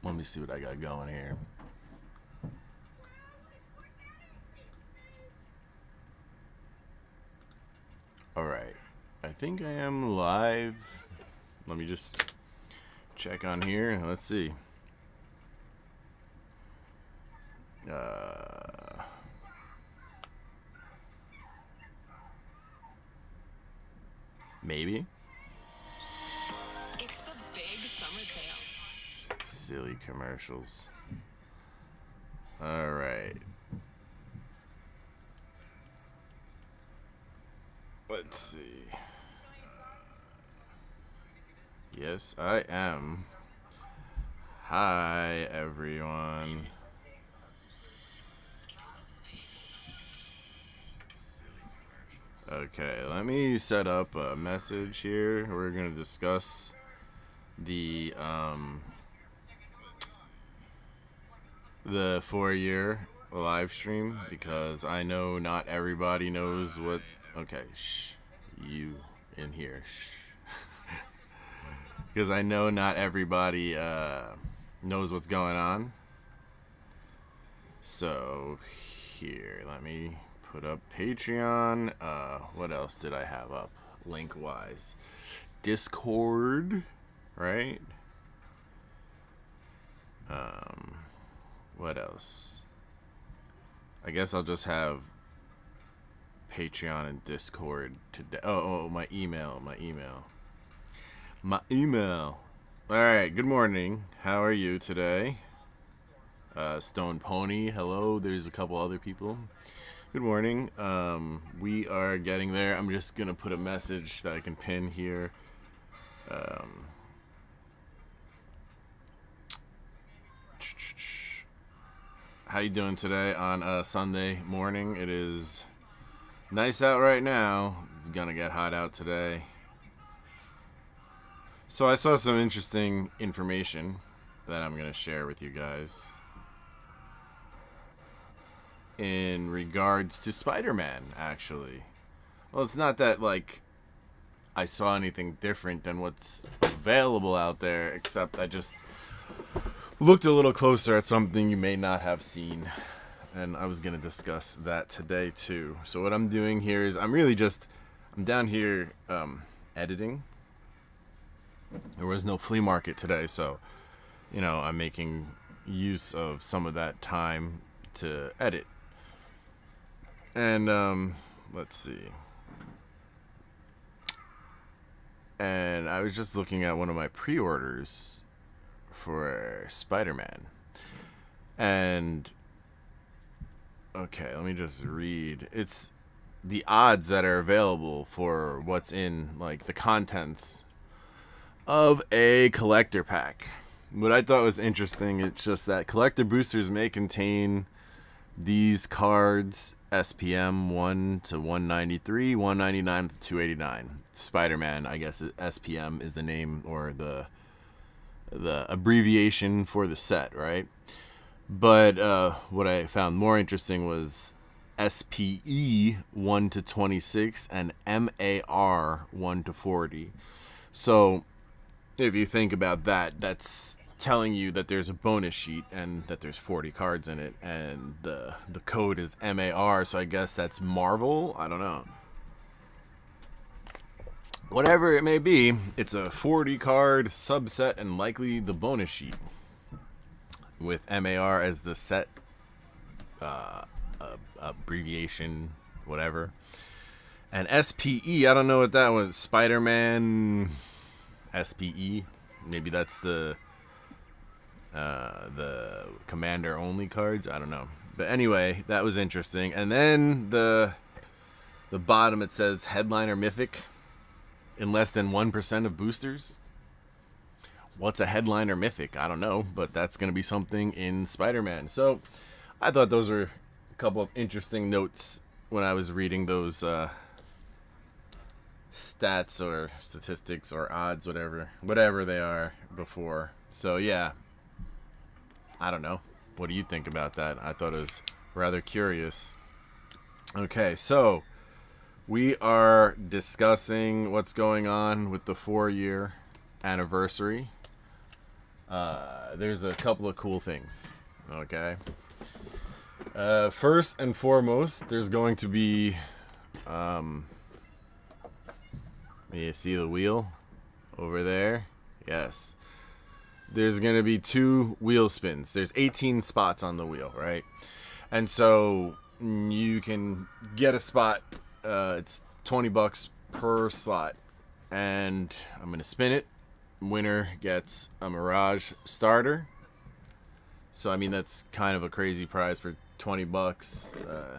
Let me see what I got going here. Alright. I think I am live. Let me just check on here. Let's see. Maybe. It's the big summer sale. Silly commercials. All right. Let's see. Yes, I am. Hi, everyone. Okay, let me set up a message here. We're going to discuss the 4-year live stream because I know not everybody knows what. Okay, shh, you in here, shh, because I know not everybody knows what's going on. So here, let me put up Patreon. What else did I have up link wise? Discord, right? What else? I guess I'll just have Patreon and Discord today. Oh, my email. All right, good morning. How are you today? Stone Pony, hello. There's a couple other people. Good morning. We are getting there. I'm just gonna put a message that I can pin here. How you doing today on a Sunday morning? It is nice out right now. It's gonna get hot out today. So I saw some interesting information that I'm gonna share with you guys in regards to Spider-Man, actually. Well, it's not that, like, I saw anything different than what's available out there, except I just looked a little closer at something you may not have seen, and I was going to discuss that today, too. So what I'm doing here is I'm down here editing. There was no flea market today, so, I'm making use of some of that time to edit. And let's see. And I was just looking at one of my pre-orders for Spider-Man. And okay, let me just read. It's the odds that are available for what's in, like, the contents of a collector pack. What I thought was interesting, it's just that collector boosters may contain these cards: SPM 1 to 193, 199 to 289. Spider-Man, I guess SPM is the name or the abbreviation for the set, right? But what I found more interesting was SPE 1 to 26 and MAR 1 to 40. So if you think about that, that's telling you that there's a bonus sheet and that there's 40 cards in it, and the code is MAR, so I guess that's Marvel. I don't know. Whatever it may be, it's a 40 card subset and likely the bonus sheet with MAR as the set abbreviation, whatever. And SPE, I don't know what that was. Spider-Man SPE. Maybe that's the commander only cards. I don't know. But anyway, that was interesting. And then the bottom, it says headliner mythic in less than 1% of boosters. What's a headliner mythic? I don't know, but that's going to be something in Spider-Man. So I thought those were a couple of interesting notes when I was reading those stats or statistics or odds, whatever they are before. So yeah, I don't know. What do you think about that? I thought it was rather curious. Okay, so we are discussing what's going on with the 4-year anniversary there's a couple of cool things. Okay. First and foremost, there's going to be, you see the wheel over there? Yes. There's going to be 2 wheel spins. There's 18 spots on the wheel, right? And so you can get a spot. It's $20 per slot. And I'm going to spin it. Winner gets a Mirage starter. So, I mean, that's kind of a crazy prize for $20.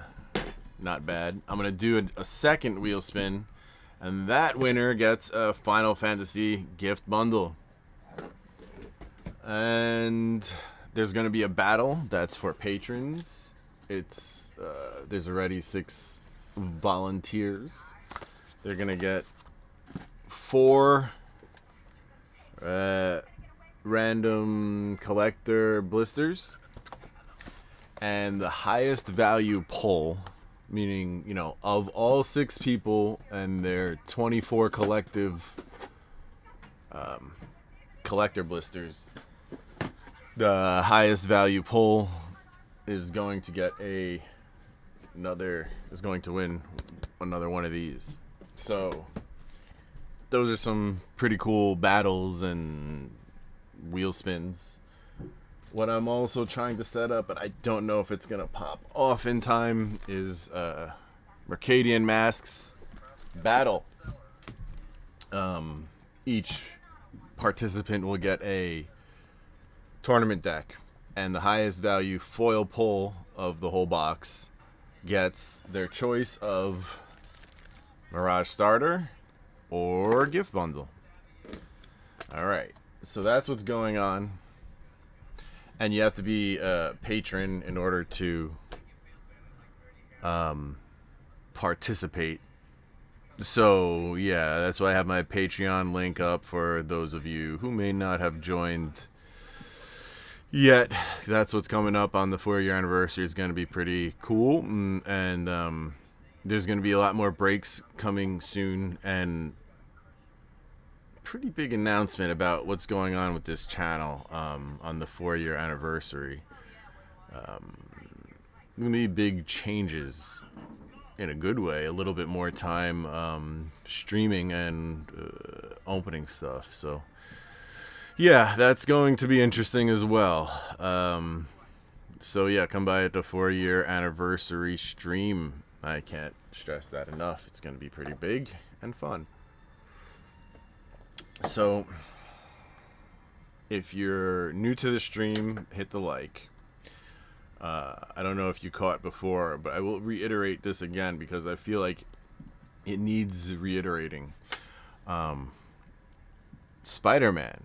Not bad. I'm going to do a second wheel spin. And that winner gets a Final Fantasy gift bundle. And there's going to be a battle that's for patrons. It's there's already 6 volunteers. They're going to get 4 random collector blisters. And the highest value pull, meaning, you know, of all 6 people and their 24 collective collector blisters, the highest value pull is going to get is going to win another one of these. So those are some pretty cool battles and wheel spins. What I'm also trying to set up, but I don't know if it's gonna pop off in time, is Mercadian Masks battle. Each participant will get a tournament deck, and the highest value foil pull of the whole box gets their choice of Mirage starter or gift bundle. Alright, so that's what's going on. And you have to be a patron in order to participate. So yeah, that's why I have my Patreon link up for those of you who may not have joined yet. That's what's coming up on the 4-year anniversary. It's going to be pretty cool. And there's going to be a lot more breaks coming soon. And pretty big announcement about what's going on with this channel on the 4-year anniversary. Going to be big changes in a good way. A little bit more time streaming and opening stuff. So yeah, that's going to be interesting as well. So yeah, come by at the 4-year anniversary stream. I can't stress that enough. It's going to be pretty big and fun. So if you're new to the stream, hit the like. I don't know if you caught before, but I will reiterate this again because I feel like it needs reiterating. Spider-Man.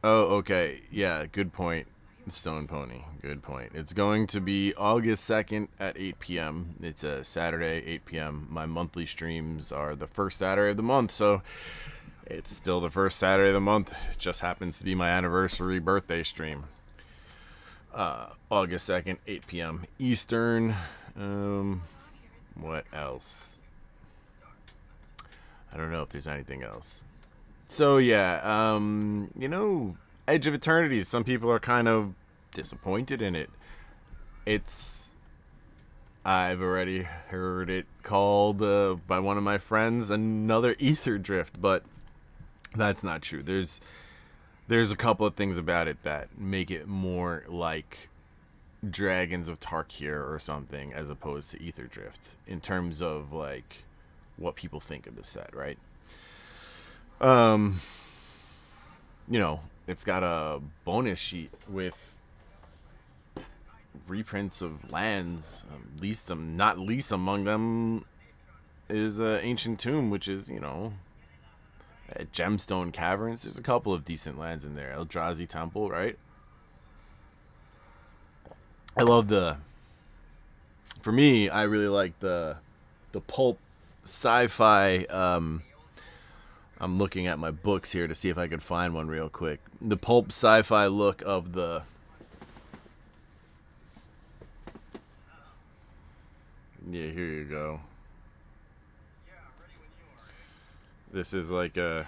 Oh, okay. Yeah, good point, Stone Pony. Good point. It's going to be August 2nd at 8 p.m. It's a Saturday, 8 p.m. My monthly streams are the first Saturday of the month, so it's still the first Saturday of the month. It just happens to be my anniversary birthday stream. August 2nd, 8 p.m. Eastern. What else? I don't know if there's anything else. So yeah, you know, Edge of Eternities, some people are kind of disappointed in it. I've already heard it called by one of my friends another AetherDrift, but that's not true. There's a couple of things about it that make it more like Dragons of Tarkir or something as opposed to AetherDrift in terms of like what people think of the set, right? You know, it's got a bonus sheet with reprints of lands. Not least among them is Ancient Tomb, which is, you know, Gemstone Caverns. There's a couple of decent lands in there. Eldrazi Temple, right? I love for me, I really like the pulp sci-fi. I'm looking at my books here to see if I could find one real quick. The pulp sci-fi look of the yeah, here you go. This is like a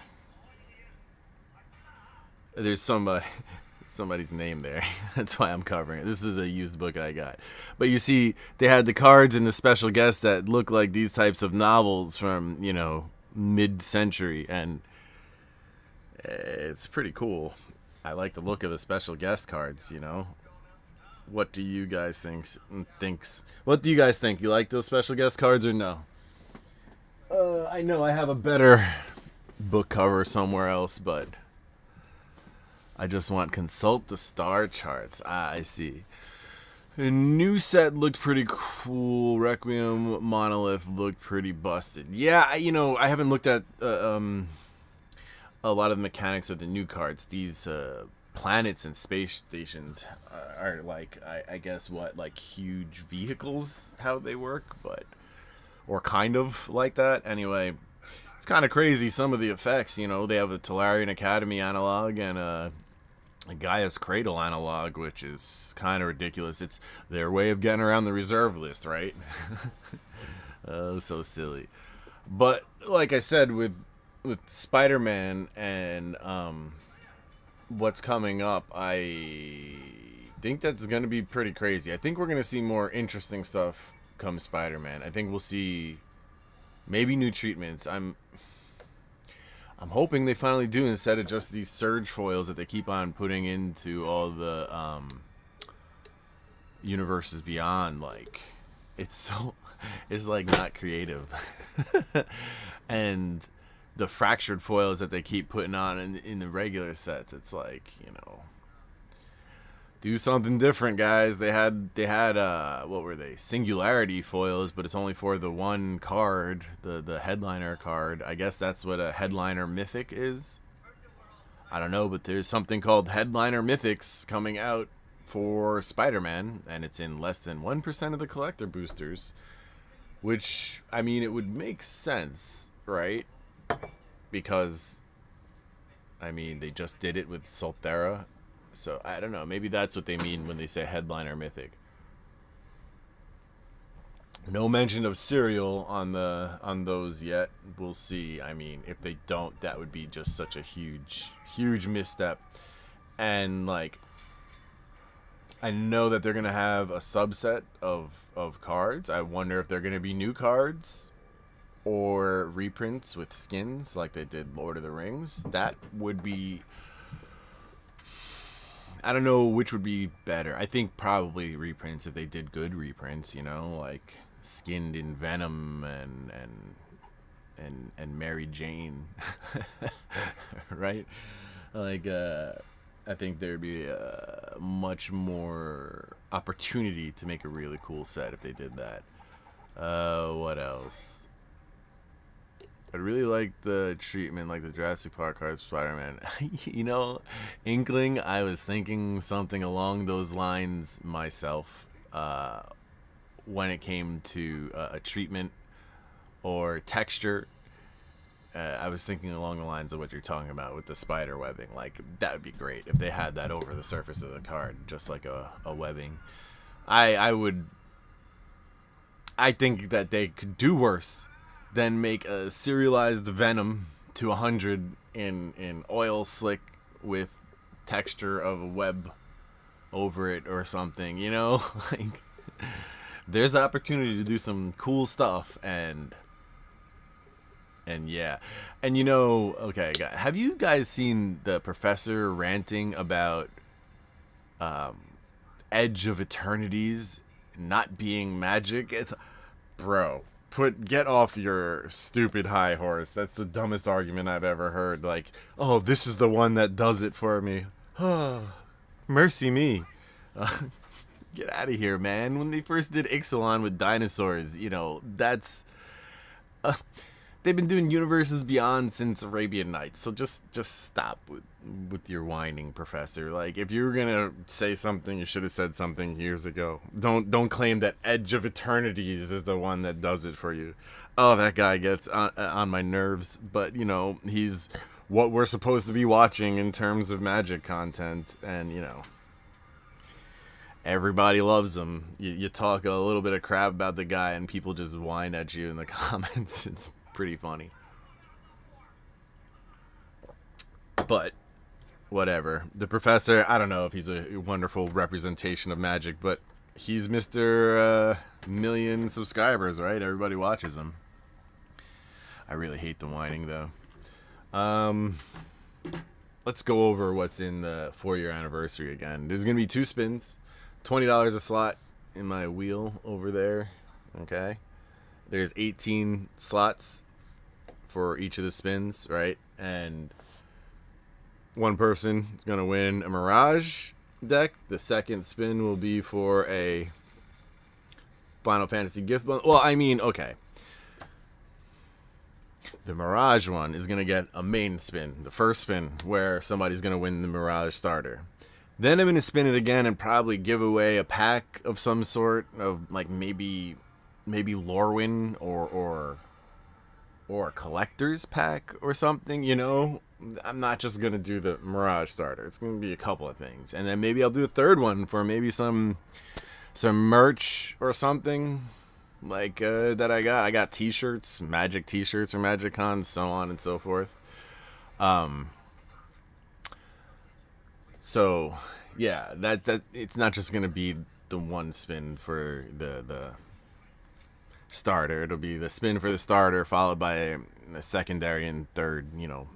There's somebody's name there. That's why I'm covering it. This is a used book I got. But you see, they had the cards and the special guests that look like these types of novels from, you know, mid-century, and it's pretty cool. I like the look of the special guest cards, you know. What do you guys thinks? What do you guys think? You like those special guest cards or no? I know I have a better book cover somewhere else, but I just want consult the star charts. I see. The new set looked pretty cool. Requiem Monolith looked pretty busted. Yeah, I haven't looked at a lot of the mechanics of the new cards. These planets and space stations are like, I guess, like huge vehicles, how they work, or kind of like that. Anyway, it's kind of crazy, some of the effects. They have a Tolarian Academy analog and a Gaia's Cradle analog, which is kind of ridiculous. It's their way of getting around the reserve list, right? Oh, so silly. But like I said, with Spider-Man and what's coming up, I think that's going to be pretty crazy. I think we're going to see more interesting stuff come Spider-Man. I think we'll see maybe new treatments. I'm hoping they finally do, instead of just these surge foils that they keep on putting into all the universes beyond. Like, it's like not creative. And the fractured foils that they keep putting on in the regular sets, it's like, do something different, guys. They had what were they? Singularity foils, but it's only for the one card, the headliner card. I guess that's what a headliner mythic is. I don't know, but there's something called headliner mythics coming out for Spider-Man, and it's in less than 1% of the collector boosters, which, I mean, it would make sense, right? Because, I mean, they just did it with Soltera. So, I don't know. Maybe that's what they mean when they say headliner mythic. No mention of cereal on those yet. We'll see. I mean, if they don't, that would be just such a huge misstep. And, like, I know that they're going to have a subset of cards. I wonder if they're going to be new cards or reprints with skins like they did Lord of the Rings. That would be... I don't know which would be better. I think probably reprints, if they did good reprints, like skinned in Venom and Mary Jane, right? Like, I think there'd be much more opportunity to make a really cool set if they did that. What else? I really like the treatment, like the Jurassic Park cards, Spider-Man. Inkling, I was thinking something along those lines myself when it came to a treatment or texture. I was thinking along the lines of what you're talking about with the spider webbing. Like, that would be great if they had that over the surface of the card, just like a webbing. I think that they could do worse than make a serialized Venom to 100 in oil slick with texture of a web over it or something, like, there's opportunity to do some cool stuff. And yeah, and okay, have you guys seen the professor ranting about Edge of Eternities not being magic? It's, bro, get off your stupid high horse. That's the dumbest argument I've ever heard. Like, oh, this is the one that does it for me. Mercy me. Get out of here, man. When they first did Ixalan with dinosaurs, that's... they've been doing universes beyond since Arabian Nights, so just stop with your whining, Professor. Like, if you were gonna say something, you should have said something years ago. Don't claim that Edge of Eternities is the one that does it for you. Oh, that guy gets on my nerves, but he's what we're supposed to be watching in terms of Magic content, and everybody loves him. You talk a little bit of crap about the guy, and people just whine at you in the comments. It's pretty funny. But whatever. The professor, I don't know if he's a wonderful representation of Magic, but he's Mr. Million subscribers, right? Everybody watches him. I really hate the whining, though. Let's go over what's in the 4-year anniversary again. There's going to be 2 spins, $20 a slot in my wheel over there, okay? There's 18 slots for each of the spins, right? And one person is going to win a Mirage deck. The second spin will be for a Final Fantasy gift bundle. Well, I mean, okay. The Mirage one is going to get a main spin, the first spin, where somebody's going to win the Mirage starter. Then I'm going to spin it again and probably give away a pack of some sort of, like, maybe lorwyn or a collector's pack or something, you know? I'm not just going to do the Mirage starter. It's going to be a couple of things. And then maybe I'll do a third one for maybe some merch or something. Like, that I got t-shirts, Magic t-shirts or Magic Con, so on and so forth. So, yeah, that it's not just going to be the one spin for the starter. It'll be the spin for the starter, followed by the secondary and third, you know,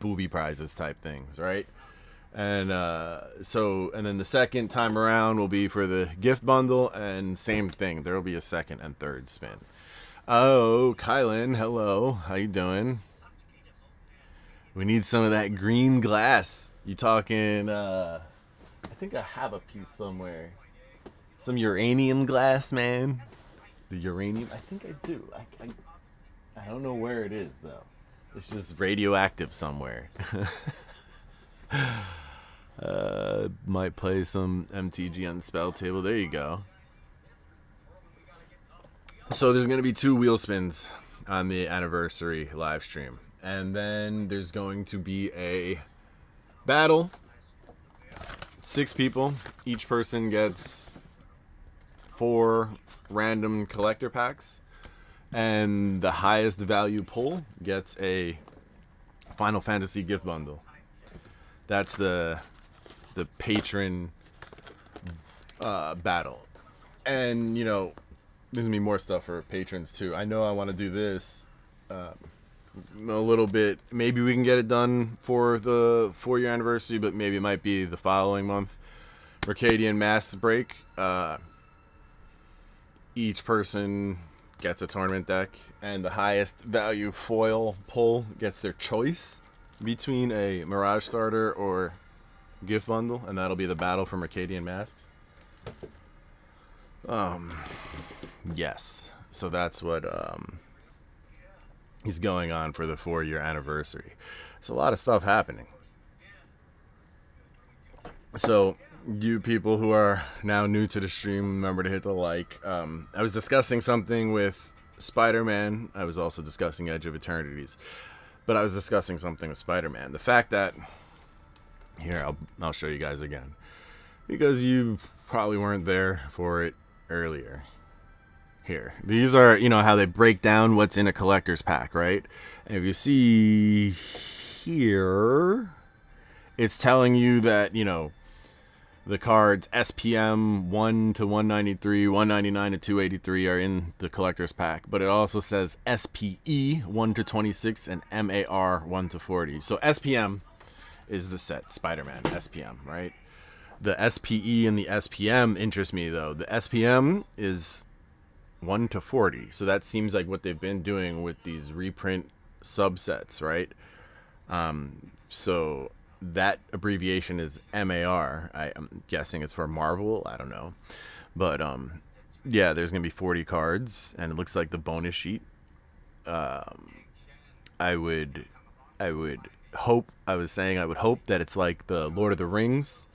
booby prizes type things, right? And and then the second time around will be for the gift bundle, and same thing. There will be a second and third spin. Oh, Kylan, hello. How you doing? We need some of that green glass. You talking, I think I have a piece somewhere. Some uranium glass, man. The uranium, I think I do. I don't know where it is, though. It's just radioactive somewhere. Might play some MTG on the spell table. There you go. So there's going to be 2 wheel spins on the anniversary live stream. And then there's going to be a battle. 6 people. Each person gets 4 random collector packs. And the highest value pull gets a Final Fantasy gift bundle. That's the patron battle. And, you know, there's going to be more stuff for patrons, too. I know I want to do this a little bit. Maybe we can get it done for the 4-year anniversary, but maybe it might be the following month. Mercadian Masks break. Each person gets a tournament deck, and the highest value foil pull gets their choice between a Mirage starter or gift bundle, and that'll be the battle for Mercadian Masks. Yes. So that's what is going on for the 4-year anniversary. It's a lot of stuff happening. So, you people who are now new to the stream, remember to hit the like. I was discussing something with Spider-Man. I was also discussing Edge of Eternities. But I was discussing something with Spider-Man. The fact that... Here, I'll show you guys again. Because you probably weren't there for it earlier. Here. These are, you know, how they break down what's in a collector's pack, right? And if you see here, it's telling you that, you know, the cards SPM 1 to 193, 199 to 283 are in the collector's pack. But it also says SPE 1 to 26 and MAR 1 to 40. So SPM is the set, Spider-Man, SPM, right? The SPE and the SPM interest me, though. The SPM is 1 to 40. So that seems like what they've been doing with these reprint subsets, right? So that abbreviation is MAR. I'm guessing it's for Marvel. I don't know. But, yeah, there's going to be 40 cards, and it looks like the bonus sheet. I would hope that it's like the Lord of the Rings,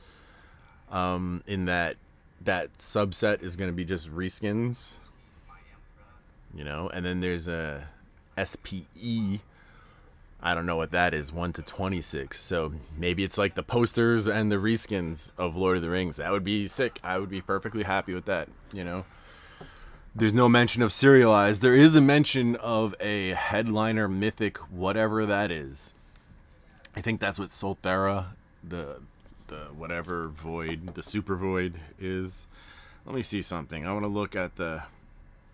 in that subset is going to be just reskins, you know, and then there's a SPE. I don't know what that is, 1 to 26. So maybe it's like the posters and the reskins of Lord of the Rings. That would be sick. I would be perfectly happy with that, you know. There's no mention of serialized. There is a mention of a headliner mythic, whatever that is. I think that's what Solthera the whatever void, the super void is. Let me see something. I want to look at the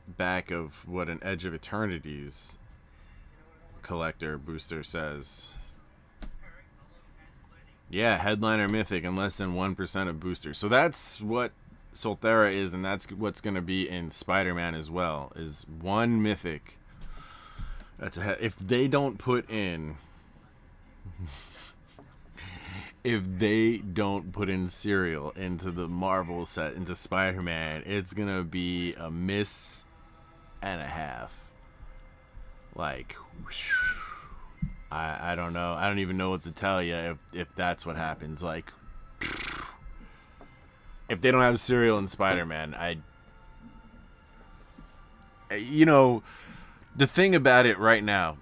back of what an Edge of Eternities collector booster says. Yeah, headliner mythic and less than 1% of boosters. So that's what Solthera is, and that's what's going to be in Spider-Man as well, is one mythic. That's if they don't put in if they don't put in Serial into the Marvel set, into Spider-Man, it's going to be a miss and a half. Like, I don't know. I don't even know what to tell you if that's what happens. Like, if they don't have Serial in Spider-Man, you know, the thing about it right now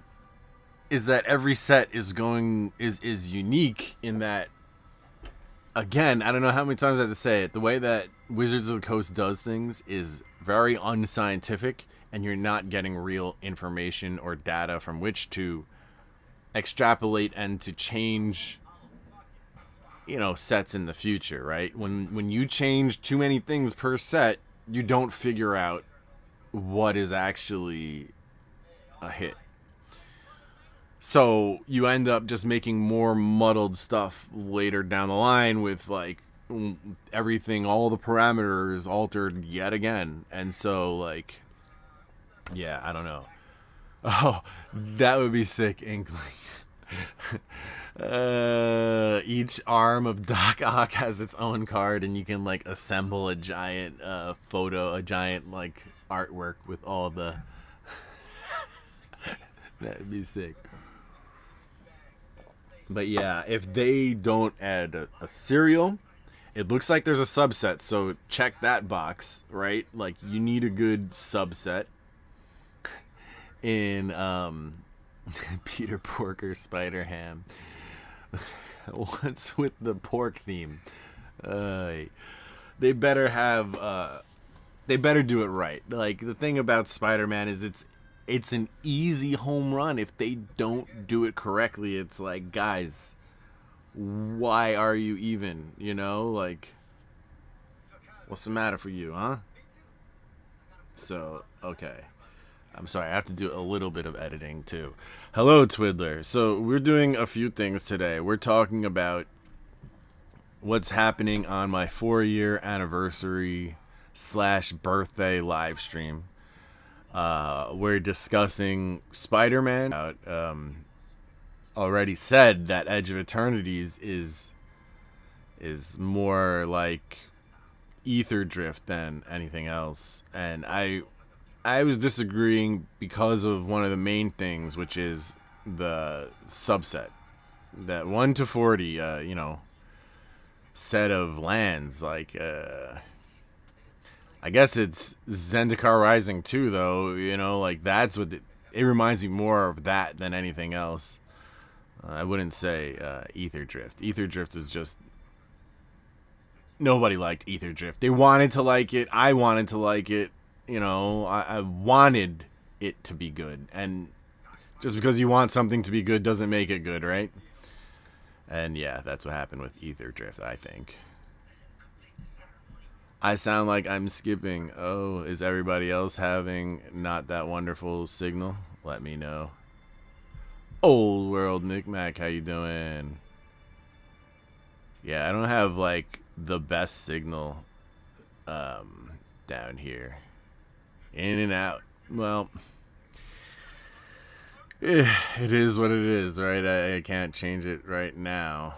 is that every set is unique in that, again, I don't know how many times I have to say it, the way that Wizards of the Coast does things is very unscientific, and you're not getting real information or data from which to extrapolate and to change, you know, sets in the future, right? When you change too many things per set, you don't figure out what is actually a hit. So you end up just making more muddled stuff later down the line with, like, everything, all the parameters altered yet again. And so, like, yeah, I don't know. Oh, that would be sick, Inkling. Each arm of Doc Ock has its own card, and you can, like, assemble a giant photo, a giant, like, artwork with all the... That would be sick. But yeah, if they don't add a Serial, it looks like there's a subset, so check that box, right? Like, you need a good subset in Peter Porker Spider Ham. What's with the pork theme? They better have they better do it right. Like, the thing about Spider-Man is it's an easy home run. If they don't do it correctly, it's like, guys, why are you even, you know? Like, what's the matter for you, huh? So, okay. I'm sorry, I have to do a little bit of editing too. Hello, Twiddler. So we're doing a few things today. We're talking about what's happening on my 4-year anniversary / birthday live stream. We're discussing Spider-Man. Already said that Edge of Eternities is more like AetherDrift than anything else, and I was disagreeing because of one of the main things, which is the subset, that 1 to 40, you know, set of lands. Like, I guess it's Zendikar Rising 2, though. You know, like, that's what it reminds me more of that than anything else. I wouldn't say AetherDrift. AetherDrift is just, nobody liked AetherDrift. They wanted to like it. I wanted to like it. You know, I wanted it to be good. And just because you want something to be good doesn't make it good, right? And yeah, that's what happened with AetherDrift, I think. I sound like I'm skipping. Oh, is everybody else having not that wonderful signal? Let me know. Old World Micmac, how you doing? Yeah, I don't have, like, the best signal down here. In and out. Well, it is what it is, right? I can't change it right now.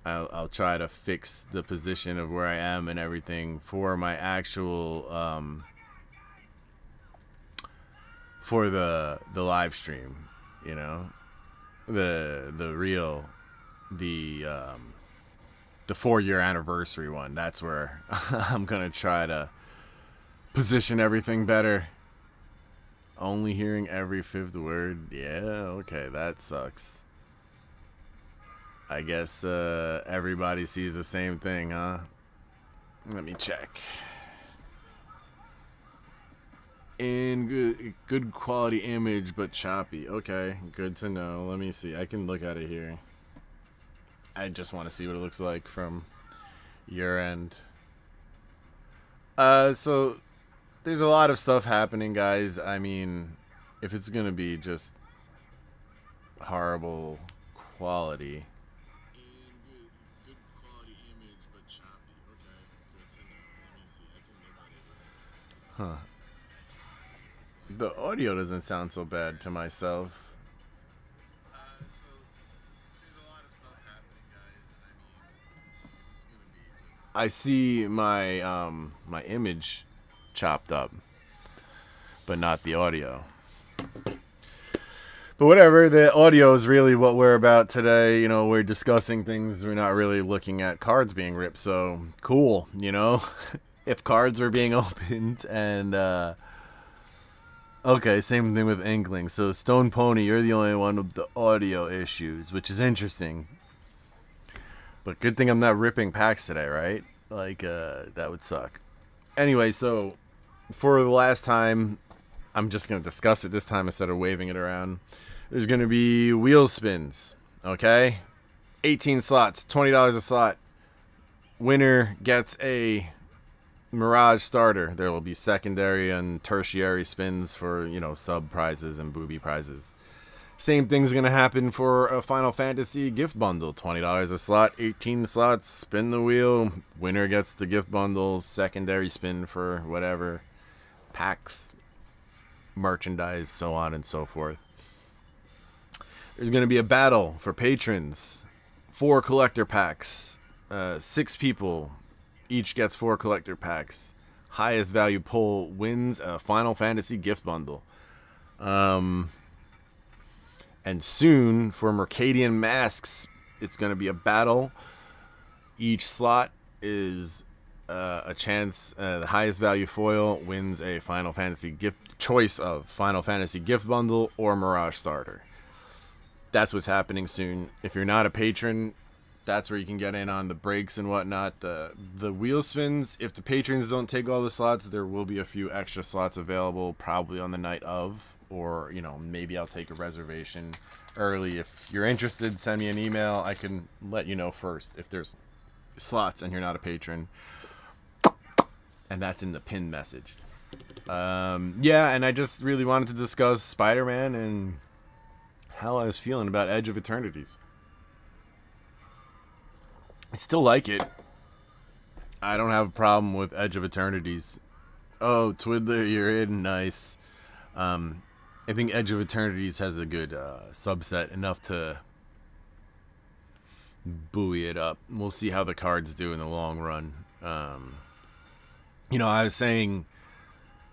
I'll try to fix the position of where I am and everything for my actual for the live stream, you know, the 4-year anniversary one. That's where I'm gonna try to position everything better. Only hearing every 5th word. Yeah, okay, that sucks. I guess everybody sees the same thing, huh? Let me check. In good quality image, but choppy. Okay, good to know. Let me see. I can look at it here. I just want to see what it looks like from your end. So there's a lot of stuff happening, guys. I mean, if it's gonna be just horrible quality. Good quality image, but choppy. Okay, good to know. Let me see. I can look at it. Huh. The audio doesn't sound so bad to myself. I see my my image chopped up, but not the audio. But whatever, the audio is really what we're about today. You know, we're discussing things. We're not really looking at cards being ripped. So cool, you know, if cards were being opened and okay, same thing with Inkling. So Stone Pony, you're the only one with the audio issues, which is interesting. But good thing I'm not ripping packs today, right? Like, that would suck. Anyway, so for the last time, I'm just going to discuss it this time instead of waving it around. There's going to be wheel spins, okay? 18 slots, $20 a slot. Winner gets a Mirage starter. There will be secondary and tertiary spins for, you know, sub prizes and booby prizes. Same thing's going to happen for a Final Fantasy gift bundle. $20 a slot, 18 slots, spin the wheel. Winner gets the gift bundle, secondary spin for whatever. Packs, merchandise, so on and so forth. There's going to be a battle for patrons. 4 collector packs. 6 people. Each gets 4 collector packs. Highest value pull wins a Final Fantasy gift bundle. And soon, for Mercadian Masks, it's going to be a battle. Each slot is a chance. The highest value foil wins a Final Fantasy gift choice of Final Fantasy gift bundle or Mirage starter. That's what's happening soon. If you're not a patron, that's where you can get in on the breaks and whatnot. The wheel spins, if the patrons don't take all the slots, there will be a few extra slots available probably on the night of. Or, you know, maybe I'll take a reservation early. If you're interested, send me an email. I can let you know first if there's slots and you're not a patron. And that's in the pinned message. Yeah, and I just really wanted to discuss Spider-Man and how I was feeling about Edge of Eternities. I still like it. I don't have a problem with Edge of Eternities. Oh, Twiddler, you're in. Nice. I think Edge of Eternities has a good subset, enough to buoy it up. We'll see how the cards do in the long run. You know, I was saying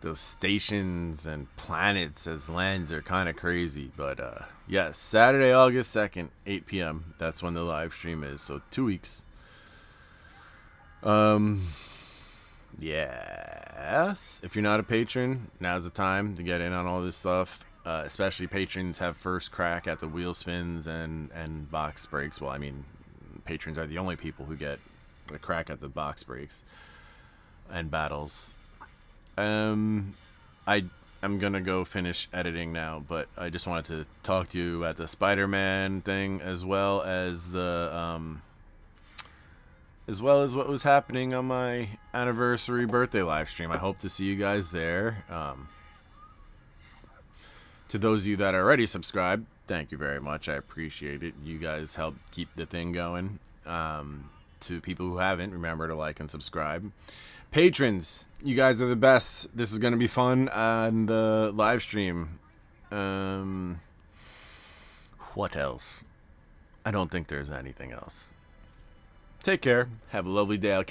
those stations and planets as lands are kind of crazy. But, yes, Saturday, August 2nd, 8 p.m. That's when the live stream is. So 2 weeks. Yes, if you're not a patron, now's the time to get in on all this stuff. Especially patrons have first crack at the wheel spins and box breaks. Well, I mean, patrons are the only people who get a crack at the box breaks and battles. I'm gonna go finish editing now, but I just wanted to talk to you about the Spider-Man thing as well as the as well as what was happening on my anniversary birthday live stream. I hope to see you guys there. To those of you that are already subscribed, thank you very much. I appreciate it. You guys help keep the thing going. To people who haven't, remember to like and subscribe. Patrons, you guys are the best. This is going to be fun on the live stream. What else? I don't think there's anything else. Take care. Have a lovely day. I'll